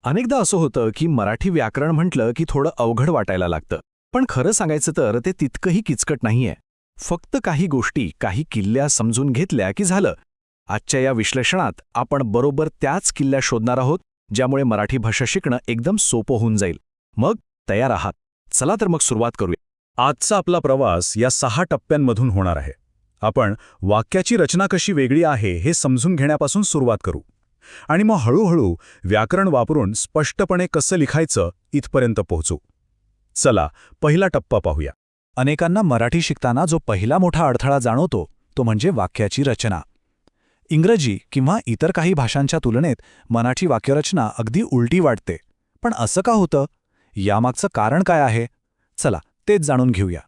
अनेकदा असं होतं की मराठी व्याकरण म्हटलं की थोडं अवघड वाटायला लागतं. पण खरं सांगायचं तर ते तितकंही किचकट नाहीये. फक्त काही गोष्टी, काही किल्ल्या समजून घेतल्या की झालं. आजच्या या विश्लेषणात आपण बरोबर त्याच किल्ल्या शोधणार आहोत, ज्यामुळे मराठी भाषा शिकणं एकदम सोपं होऊन जाईल. मग तयार आहात? चला तर मग सुरुवात करूया. आजचा आपला प्रवास या 6 टप्प्यांमधून होणार आहे. आपण वाक्याची रचना कशी वेगळी आहे हे समजून घेण्यापासून सुरुवात करू आणि मग हळूहळू व्याकरण वापरून स्पष्टपणे कसं लिखायचं इथपर्यंत पोहोचू. चला पहिला टप्पा पाहूया. अनेकांना मराठी शिकताना जो पहिला मोठा अडथळा जाणवतो तो म्हणजे वाक्याची रचना. इंग्रजी किंवा इतर काही भाषांच्या तुलनेत मराठी वाक्यरचना अगदी उलटी वाटते. पण असं का होतं? यामागचं कारण काय आहे? चला तेच जाणून घेऊया.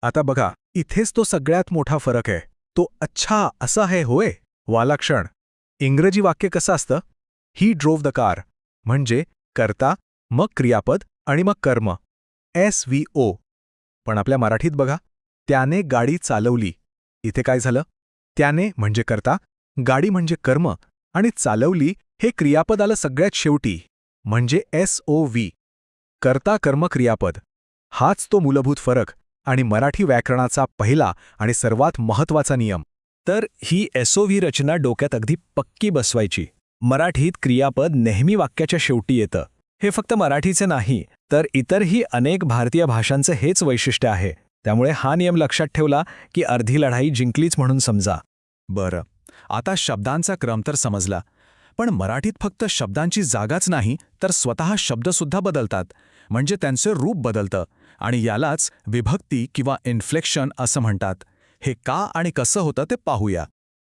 आता बघा, इथेच तो सगळ्यात मोठा फरक आहे. तो अच्छा असं आहे होय वाला क्षण. इंग्रजी वाक्य कसं असतं? ही ड्रोव्ह द कार, म्हणजे कर्ता, मग क्रियापद आणि मग कर्म, SVO. पण आपल्या मराठीत बघा, त्याने गाडी चालवली. इथे काय झालं? त्याने म्हणजे कर्ता, गाडी म्हणजे कर्म आणि चालवली हे क्रियापद आलं सगळ्यात शेवटी, म्हणजे SOV, कर्ता कर्म क्रियापद. हाच तो मूलभूत फरक आणि मराठी व्याकरणाचा पहिला आणि सर्वात महत्त्वाचा नियम. तर ही SOV रचना डोक्यात अगदी पक्की बसवायची. मराठीत क्रियापद नेहमी वाक्याच्या शेवटी येतं. हे फक्त मराठीचे नाही, तर इतरही अनेक भारतीय भाषांचं हेच वैशिष्ट्य आहे. त्यामुळे हा नियम लक्षात ठेवला की अर्धी लढाई जिंकलीच म्हणून समजा. बरं, आता शब्दांचा क्रम तर समजला. पण मराठीत फक्त शब्दांची जागाच नाही, तर स्वतः शब्दसुद्धा बदलतात. म्हणजे त्यांचे रूप बदलतं आणि यालाच विभक्ती किंवा इन्फ्लेक्शन असं म्हणतात. हे का आणि कसं होतं ते पाहूया.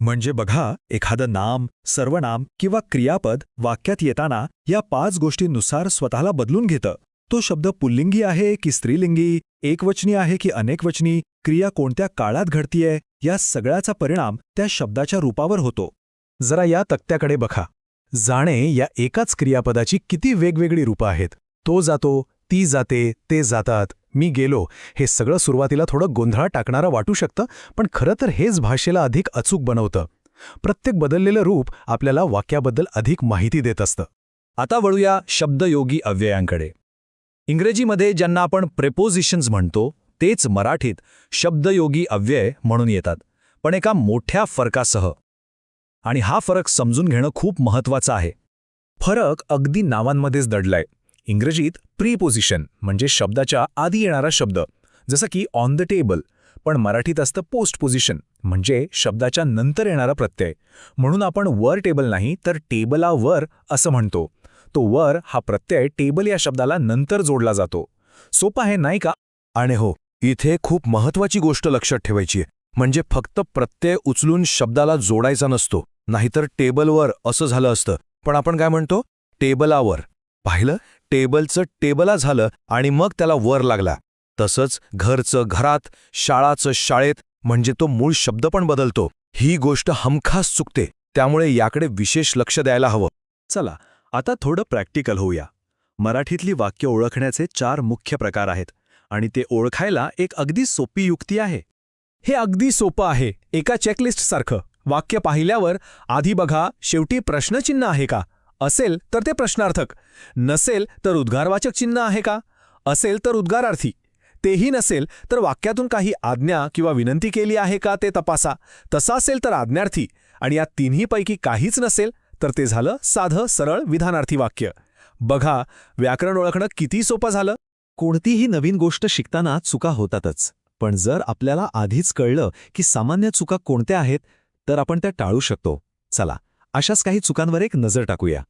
म्हणजे बघा, एखादं नाम, सर्वनाम किंवा क्रियापद वाक्यात येताना या 5 गोष्टींनुसार स्वतःला बदलून घेतं. तो शब्द पुल्लिंगी आहे की स्त्रीलिंगी, एकवचनी आहे की अनेकवचनी, क्रिया कोणत्या काळात घडतीये, या सगळ्याचा परिणाम त्या शब्दाच्या रूपावर होतो. जरा या तक्त्याकडे बघा. जाणे या एकाच क्रियापदाची किती वेगवेगळी रूपं आहेत. तो जातो, ती जाते, ते जातात, मी गेलो. हे सगळं सुरुवातीला थोडं गोंधळात टाकणारं वाटू शकतं, पण खरं तर हेच भाषेला अधिक अचूक बनवतं. प्रत्येक बदललेलं रूप आपल्याला वाक्याबद्दल अधिक माहिती देत असतं. आता वळूया शब्दयोगी अव्ययांकडे. इंग्रजीमध्ये ज्यांना आपण प्रेपोजिशन्स म्हणतो, तेच मराठीत शब्दयोगी अव्यय म्हणून येतात, पण एका मोठ्या फरकासह. आणि हा फरक समजून घेणं खूप महत्त्वाचं आहे. फरक अगदी नावांमध्येच दडलाय. इंग्रजीत प्रीपोजिशन म्हणजे शब्दाच्या आधी येणारा शब्द, जसं की ऑन द टेबल, पण मराठीत असतं पोस्टपोजिशन म्हणजे शब्दाच्या नंतर येणारा प्रत्यय. म्हणून आपण वर टेबल नाही तर टेबला वर असं म्हणतो. तो वर हा प्रत्यय टेबल या शब्दाला नंतर जोडला जातो. सोपं आहे नाही का? आणि हो, इथे खूप महत्त्वाची गोष्ट लक्षात ठेवायची आहे. म्हणजे फक्त प्रत्यय उचलून शब्दाला जोडायचा नसतो. नाहीतर टेबलवर असं झालं असतं, पण आपण काय म्हणतो? टेबलावर. पाहिलं? टेबलचं टेबला झालं आणि मग त्याला वर लागला. तसंच घरचं घरात, शाळाचं शाळेत, म्हणजे तो मूळ शब्द पण बदलतो. ही गोष्ट हमखास चुकते, त्यामुळे याकडे विशेष लक्ष द्यायला हवं. चला आता थोडं प्रॅक्टिकल होऊया. मराठीतली वाक्य ओळखण्याचे 4 मुख्य प्रकार आहेत आणि ते ओळखायला एक अगदी सोपी युक्ती आहे. हे अगदी सोपं आहे, एका चेकलिस्टसारखं. वाक्य पाहिल्यावर आधी बघा शेवटी प्रश्नचिन्ह आहे का? असेल तर ते प्रश्नार्थक, नसेल तर उद्गारवाचक चिन्ह आहे का? असेल तर उद्गारार्थी. तेही नसेल तर वाक्यातून काही आज्ञा किंवा विनंती केली आहे का ते तपासा. तसं असेल तर आज्ञार्थी, आणि या तिन्हीपैकी काहीच नसेल तर ते झालं साधं सरळ विधानार्थी वाक्य. बघा, व्याकरण ओळखणं किती सोपं झालं. कोणतीही नवीन गोष्ट शिकताना चुका होतातच, पण जर आपल्याला आधीच कळलं की सामान्य चुका कोणत्या आहेत तर आपण त्या टाळू शकतो. चला अशाच काही चुकांवर एक नजर टाकूया.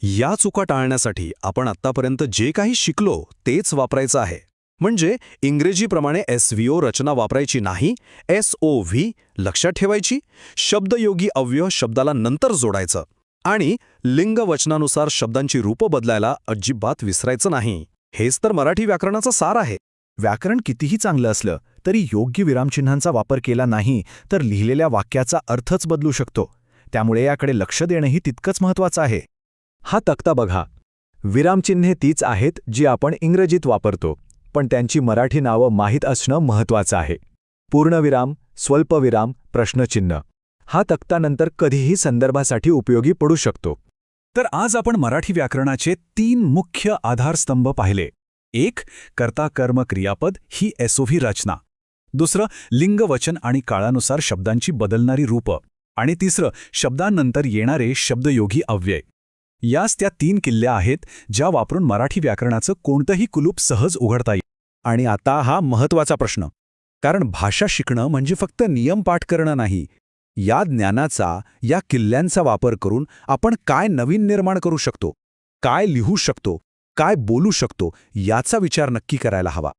या चुका टाळण्यासाठी आपण आत्तापर्यंत जे काही शिकलो तेच वापरायचं आहे. म्हणजे इंग्रजीप्रमाणे SVO रचना वापरायची नाही, SOV लक्षात ठेवायची. शब्दयोगी अव्यय शब्दाला नंतर जोडायचं आणि लिंग वचनानुसार शब्दांची रूपं बदलायला अजिबात विसरायचं नाही. हेच तर मराठी व्याकरणाचा सार आहे. व्याकरण कितीही चांगलं असलं तरी योग्य विरामचिन्हांचा वापर केला नाही तर लिहिलेल्या वाक्याचा अर्थच बदलू शकतो. त्यामुळे याकडे लक्ष देणंही तितकंच महत्त्वाचं आहे. हा तक्ता बघा. विरामचिन्हे तीच आहेत जी आपण इंग्रजीत वापरतो, पण त्यांची मराठी नावं माहीत असणं महत्त्वाचं आहे. पूर्णविराम, स्वल्पविराम, प्रश्नचिन्ह. हा तक्ता नंतर कधीही संदर्भासाठी उपयोगी पडू शकतो. तर आज आपण मराठी व्याकरणाचे 3 मुख्य आधारस्तंभ पाहिले. 1. कर्ता कर्म क्रियापद ही एसओव्ही रचना. दुसरं लिंग वचन आणि काळानुसार शब्दांची बदलणारी रूपं. आणि तिसरं शब्दांनंतर येणारे शब्दयोगी अव्यय. याच त्या 3 किल्ल्या आहेत ज्या वापरून मराठी व्याकरणाचं कोणतंही कुलूप सहज उघडता येईल. आणि आता हा महत्वाचा प्रश्न, कारण भाषा शिकणं म्हणजे फक्त नियम पाठ करणं नाही. या ज्ञानाचा, या किल्ल्यांचा वापर करून आपण काय नवीन निर्माण करू शकतो, काय लिहू शकतो, काय बोलू शकतो याचा विचार नक्की करायला हवा.